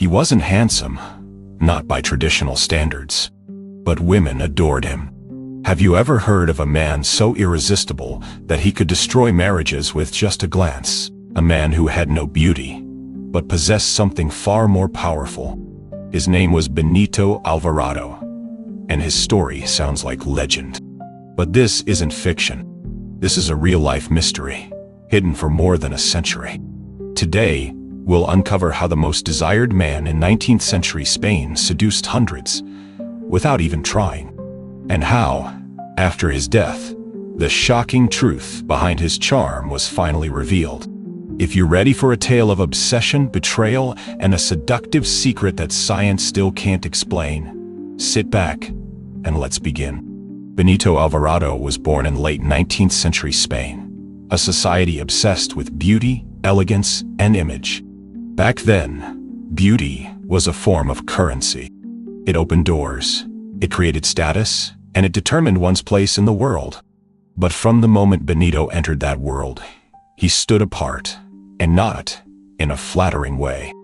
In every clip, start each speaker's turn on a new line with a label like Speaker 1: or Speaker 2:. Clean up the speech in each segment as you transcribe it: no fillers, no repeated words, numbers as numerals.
Speaker 1: He wasn't handsome, not by traditional standards, but women adored him. Have you ever heard of a man so irresistible that he could destroy marriages with just a glance? A man who had no beauty, but possessed something far more powerful. His name was Benito Alvarado, and his story sounds like legend. But this isn't fiction. This is a real-life mystery, hidden for more than a century. Today, we'll uncover how the most desired man in 19th century Spain seduced hundreds without even trying, and how, after his death, the shocking truth behind his charm was finally revealed. If you're ready for a tale of obsession, betrayal, and a seductive secret that science still can't explain, sit back and let's begin. Benito Alvarado was born in late 19th century Spain, a society obsessed with beauty, elegance, and image. Back then, beauty was a form of currency. It opened doors, it created status, and it determined one's place in the world. But from the moment Benito entered that world, he stood apart, and not in a flattering way.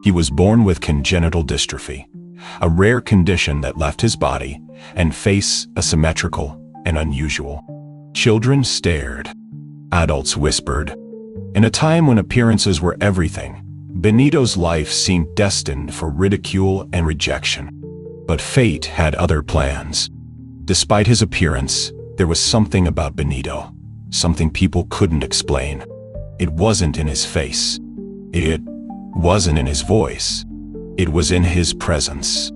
Speaker 1: He was born with congenital dystrophy, a rare condition that left his body and face asymmetrical and unusual. Children stared. Adults whispered. In a time when appearances were everything, Benito's life seemed destined for ridicule and rejection. But fate had other plans. Despite his appearance, there was something about Benito, something people couldn't explain. It wasn't in his face. It wasn't in his voice. It was in his presence.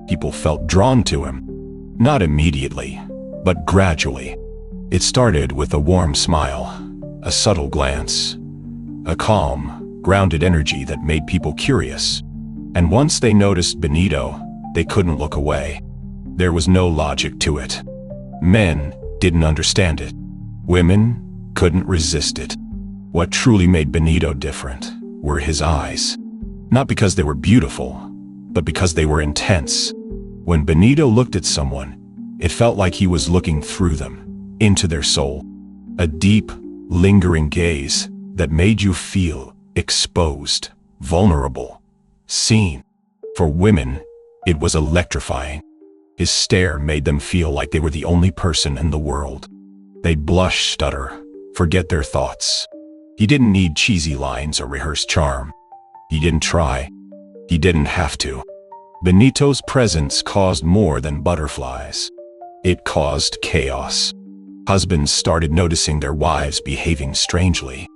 Speaker 1: People felt drawn to him, not immediately, but gradually. It started with a warm smile, a subtle glance, a calm, grounded energy that made people curious. And once they noticed Benito, they couldn't look away. There was no logic to it. Men didn't understand it. Women couldn't resist it. What truly made Benito different were his eyes. Not because they were beautiful, but because they were intense. When Benito looked at someone, it felt like he was looking through them, into their soul. A deep, lingering gaze that made you feel exposed, vulnerable, seen. For women, it was electrifying. His stare made them feel like they were the only person in the world. They'd blush, stutter, forget their thoughts. He didn't need cheesy lines or rehearsed charm. He didn't try. He didn't have to. Benito's presence caused more than butterflies. It caused chaos. Husbands started noticing their wives behaving strangely.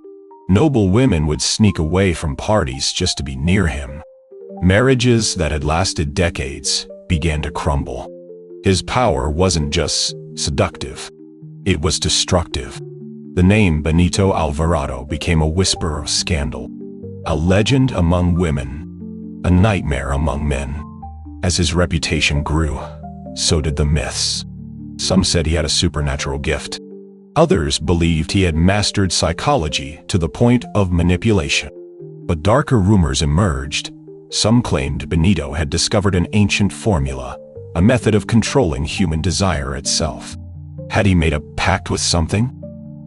Speaker 1: Noble women would sneak away from parties just to be near him. Marriages that had lasted decades began to crumble. His power wasn't just seductive. It was destructive. The name Benito Alvarado became a whisper of scandal, a legend among women, a nightmare among men. As his reputation grew, so did the myths. Some said he had a supernatural gift. Others believed he had mastered psychology to the point of manipulation. But darker rumors emerged. Some claimed Benito had discovered an ancient formula, a method of controlling human desire itself. Had he made a pact with something?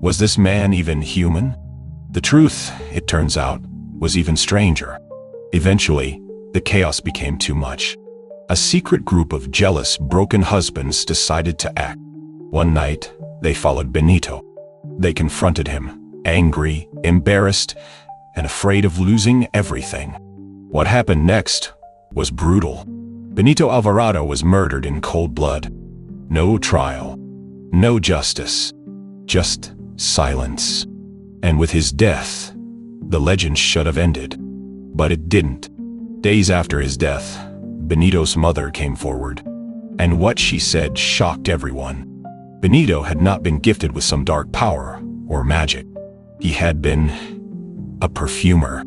Speaker 1: Was this man even human? The truth, it turns out, was even stranger. Eventually, the chaos became too much. A secret group of jealous, broken husbands decided to act. One night, they followed Benito. They confronted him, angry, embarrassed, and afraid of losing everything. What happened next was brutal. Benito Alvarado was murdered in cold blood. No trial, no justice, just silence. And with his death, the legend should have ended. But it didn't. Days after his death, Benito's mother came forward, and what she said shocked everyone. Benito had not been gifted with some dark power or magic. He had been a perfumer,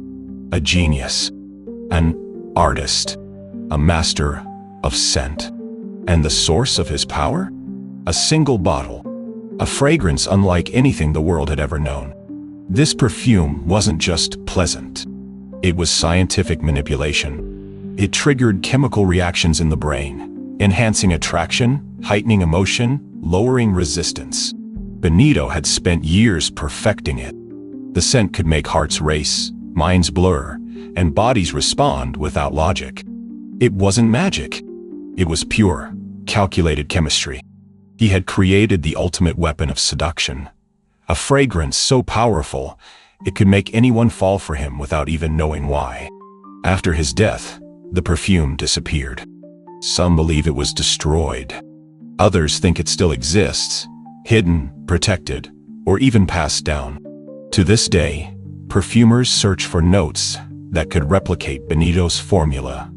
Speaker 1: a genius, an artist, a master of scent. And the source of his power? A single bottle, a fragrance unlike anything the world had ever known. This perfume wasn't just pleasant. It was scientific manipulation. It triggered chemical reactions in the brain, enhancing attraction, heightening emotion, lowering resistance. Benito had spent years perfecting it. The scent could make hearts race, minds blur, and bodies respond without logic. It wasn't magic. It was pure, calculated chemistry. He had created the ultimate weapon of seduction, a fragrance so powerful it could make anyone fall for him without even knowing why. After his death, the perfume disappeared. Some believe it was destroyed. Others think it still exists, hidden, protected, or even passed down. To this day, perfumers search for notes that could replicate Benito's formula.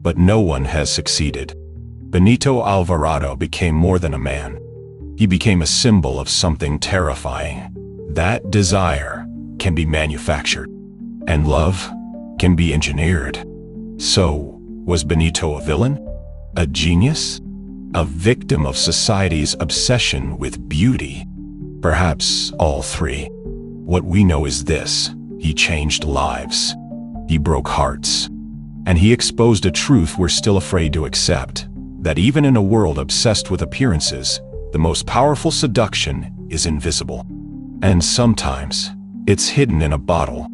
Speaker 1: But no one has succeeded. Benito Alvarado became more than a man. He became a symbol of something terrifying. That desire can be manufactured, and love can be engineered. So, was Benito a villain? A genius? A victim of society's obsession with beauty? Perhaps all three. What we know is this: he changed lives. He broke hearts. And he exposed a truth we're still afraid to accept, that even in a world obsessed with appearances, the most powerful seduction is invisible. And sometimes, it's hidden in a bottle,